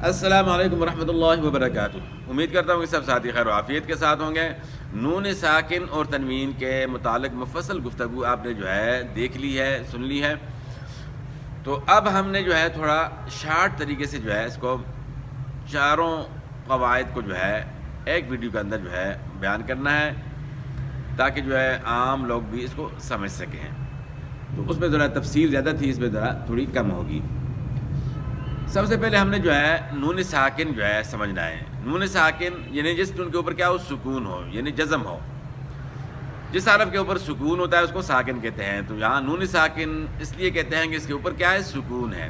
السلام علیکم ورحمۃ اللہ وبرکاتہ۔ امید کرتا ہوں کہ سب ساتھی خیر و عافیت کے ساتھ ہوں گے۔ نون ساکن اور تنوین کے متعلق مفصل گفتگو آپ نے دیکھ لی ہے، سن لی ہے۔ تو اب ہم نے تھوڑا شارٹ طریقے سے اس کو چاروں قواعد کو ایک ویڈیو کے اندر بیان کرنا ہے، تاکہ عام لوگ بھی اس کو سمجھ سکیں۔ تو اس میں تفصیل زیادہ تھی، اس میں تھوڑی کم ہوگی۔ سب سے پہلے ہم نے نون ساکن سمجھنا ہے۔ نون ساکن یعنی جس نون کے اوپر کیا ہو، سکون ہو، یعنی جزم ہو۔ جس حرف کے اوپر سکون ہوتا ہے اس کو ساکن کہتے ہیں۔ تو یہاں نون ساکن اس لیے کہتے ہیں کہ اس کے اوپر کیا ہے، سکون ہے۔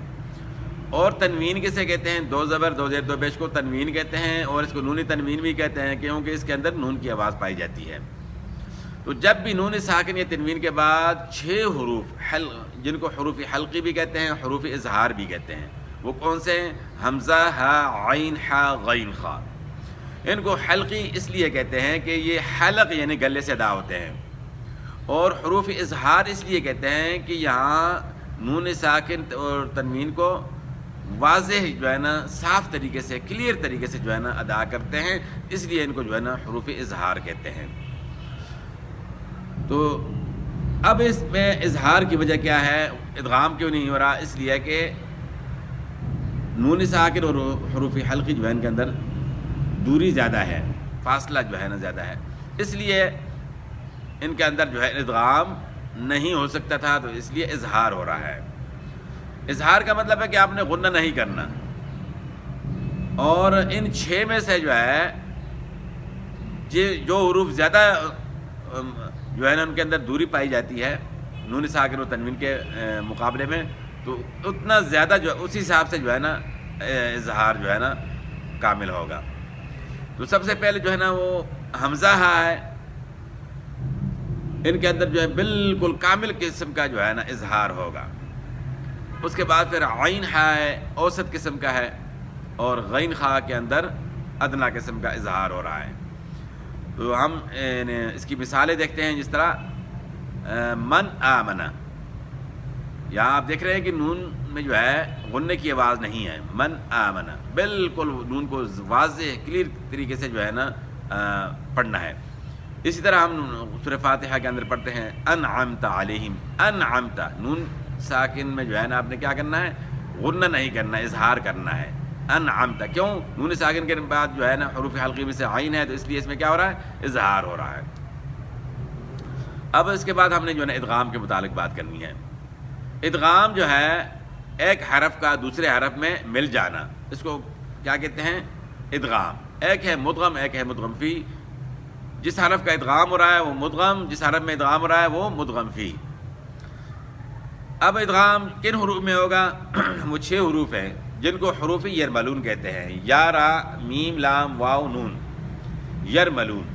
اور تنوین کسے کہتے ہیں؟ دو زبر دو زیر دو پیش کو تنوین کہتے ہیں، اور اس کو نون تنوین بھی کہتے ہیں، کیونکہ اس کے اندر نون کی آواز پائی جاتی ہے۔ تو جب بھی نون ساکن یا تنوین کے بعد 6 حروف جن کو حروف حلقی بھی کہتے ہیں، حروف اظہار بھی کہتے ہیں، وہ کون سے ہیں؟ حمزہ، ہا، عین، ہا، غین، خا۔ ان کو حلقی اس لیے کہتے ہیں کہ یہ حلق یعنی گلے سے ادا ہوتے ہیں، اور حروف اظہار اس لیے کہتے ہیں کہ یہاں نون ساکن اور تنوین کو واضح صاف طریقے سے، کلیئر طریقے سے ادا کرتے ہیں، اس لیے ان کو حروف اظہار کہتے ہیں۔ تو اب اس میں اظہار کی وجہ کیا ہے؟ ادغام کیوں نہیں ہو رہا؟ اس لیے کہ نون ساکن اور حروف حلقی ان کے اندر دوری زیادہ ہے، فاصلہ زیادہ ہے، اس لیے ان کے اندر ادغام نہیں ہو سکتا تھا، تو اس لیے اظہار ہو رہا ہے۔ اظہار کا مطلب ہے کہ آپ نے غنہ نہیں کرنا، اور ان 6 میں سے جو حروف زیادہ ان کے اندر دوری پائی جاتی ہے نون ساکن و تنوین کے مقابلے میں، تو اتنا زیادہ اسی حساب سے اظہار کامل ہوگا۔ تو سب سے پہلے وہ حمزہ ہا ہے، ان کے اندر بالکل کامل قسم کا اظہار ہوگا۔ اس کے بعد پھر عین ہا ہے، اوسط قسم کا ہے، اور غین خا کے اندر ادنا قسم کا اظہار ہو رہا ہے۔ تو ہم اس کی مثالیں دیکھتے ہیں، جس طرح من آمنا، یہاں آپ دیکھ رہے ہیں کہ نون میں غنے کی آواز نہیں ہے، من آمنا، بالکل نون کو واضح کلیئر طریقے سے پڑھنا ہے۔ اسی طرح ہم سورہ فاتحہ کے اندر پڑھتے ہیں انعمت علیہم، انعمت، نون ساکن میں آپ نے کیا کرنا ہے؟ غنہ نہیں کرنا، اظہار کرنا ہے۔ انعمت، کیوں؟ نون ساکن کے بعد حروف حلقی میں سے عین ہے، تو اس لیے اس میں کیا ہو رہا ہے؟ اظہار ہو رہا ہے۔ اب اس کے بعد ہم نے ادغام کے متعلق بات کرنی ہے۔ ادغام ایک حرف کا دوسرے حرف میں مل جانا، اس کو کیا کہتے ہیں؟ ادغام۔ ایک ہے مدغم، ایک ہے مدغم فی۔ جس حرف کا ادغام ہو رہا ہے وہ مدغم، جس حرف میں ادغام ہو رہا ہے وہ مدغم فی۔ اب ادغام کن حروف میں ہوگا؟ وہ 6 حروف ہیں جن کو حروف یرملون کہتے ہیں، یا، را، میم، لام، واو، نون، یرملون۔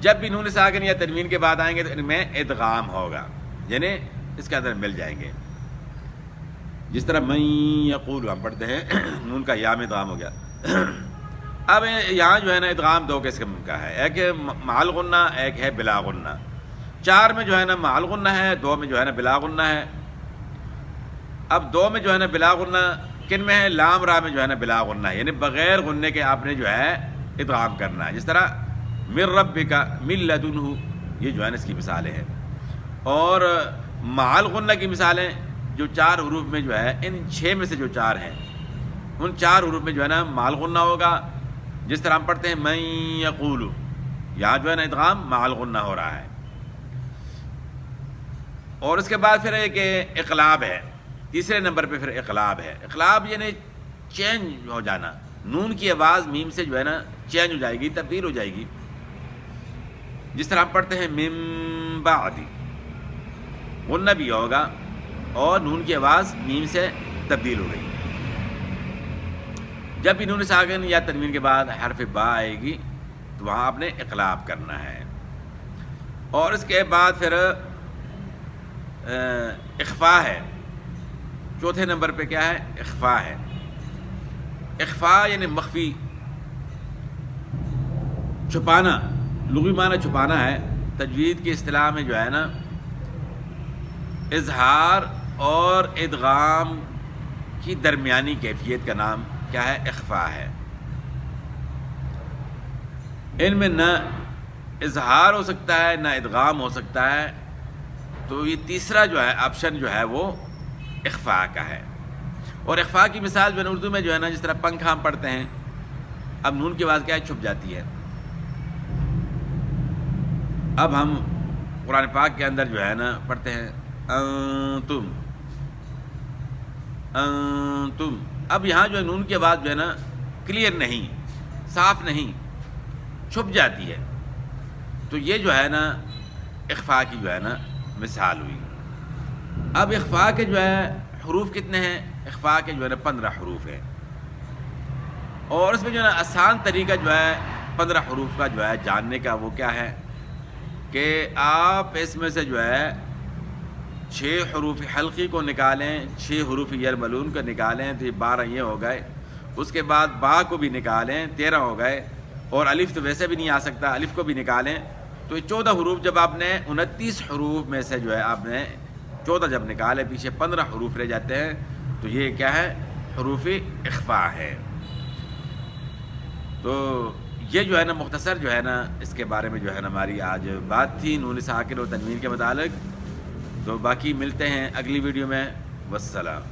جب بھی نون ساکن یا تنوین کے بعد آئیں گے تو ان میں ادغام ہوگا، یعنی اس کے اندر مل جائیں گے۔ جس طرح من یقول ہم پڑھتے ہیں، نون کا یا میں ادغام ہو گیا۔ اب یہاں ادغام 2 قسم کا ہے، ایک ہے مع الغنہ، ایک ہے بلا غنہ۔ 4 میں مع الغنہ ہے، 2 میں بلا غنہ ہے۔ اب 2 میں بلا غنہ کن میں ہے؟ لام، را میں بلا غنہ ہے، یعنی بغیر غنے کے آپ نے ادغام کرنا ہے۔ جس طرح من ربک، من لدنہ، یہ اس کی مثالیں ہیں۔ اور مع الغنہ کی مثالیں جو 4 حروف میں ان 6 میں سے جو 4 ہیں، ان 4 حروف میں مع الغنہ ہوگا۔ جس طرح ہم پڑھتے ہیں من یقول، یہاں ادغام مع الغنہ ہو رہا ہے۔ اور اس کے بعد پھر ایک اقلاب ہے، تیسرے نمبر پہ پھر اقلاب ہے۔ اقلاب یعنی چینج ہو جانا، نون کی آواز میم سے چینج ہو جائے گی، تبدیل ہو جائے گی۔ جس طرح ہم پڑھتے ہیں من بعد، غنہ بھی ہوگا اور نون کی آواز میم سے تبدیل ہو گئی۔ جب بھی نون ساکن یا تنوین کے بعد حرف با آئے گی تو وہاں آپ نے اقلاب کرنا ہے۔ اور اس کے بعد پھر اخفا ہے، چوتھے نمبر پہ کیا ہے؟ اخفا ہے۔ اخفا یعنی مخفی، چھپانا، لغوی معنی چھپانا ہے۔ تجوید کی اصطلاح میں اظہار اور ادغام کی درمیانی کیفیت کا نام کیا ہے؟ اخفا ہے۔ ان میں نہ اظہار ہو سکتا ہے نہ ادغام ہو سکتا ہے، تو یہ تیسرا جو ہے آپشن جو ہے وہ اخفا کا ہے۔ اور اخفا کی مثال جو ہے اردو میں جو ہے نا، جس طرح پنکھ ہم پڑھتے ہیں، اب نون کی آواز کیا ہے؟ چھپ جاتی ہے۔ اب ہم قرآن پاک کے اندر جو ہے نا پڑھتے ہیں انتم انتم، اب یہاں جو ہے نون کی آواز جو ہے نا کلیئر نہیں، صاف نہیں، چھپ جاتی ہے، تو یہ جو ہے نا اخفا کی جو ہے نا مثال ہوئی۔ اب اخفا کے جو ہے حروف کتنے ہیں؟ اخفا کے جو ہے نا 15 حروف ہیں، اور اس میں جو ہے نا آسان طریقہ جو ہے 15 حروف کا جو ہے جاننے کا وہ کیا ہے کہ آپ اس میں سے جو ہے 6 حروف حلقی کو نکالیں، 6 حروف یرملون کو نکالیں تو یہ 12 یہ ہو گئے، اس کے بعد با کو بھی نکالیں 13 ہو گئے، اور الف تو ویسے بھی نہیں آ سکتا، الف کو بھی نکالیں تو یہ 14 حروف۔ جب آپ نے 29 حروف میں سے جو ہے آپ نے 14 جب نکالے، پیچھے 15 حروف رہ جاتے ہیں، تو یہ کیا ہے؟ حروف اخفا ہے۔ تو یہ جو ہے نا مختصر جو ہے نا اس کے بارے میں جو ہے نا ہماری آج بات تھی نون ساکن و تنوین کے متعلق۔ تو باقی ملتے ہیں اگلی ویڈیو میں، والسلام۔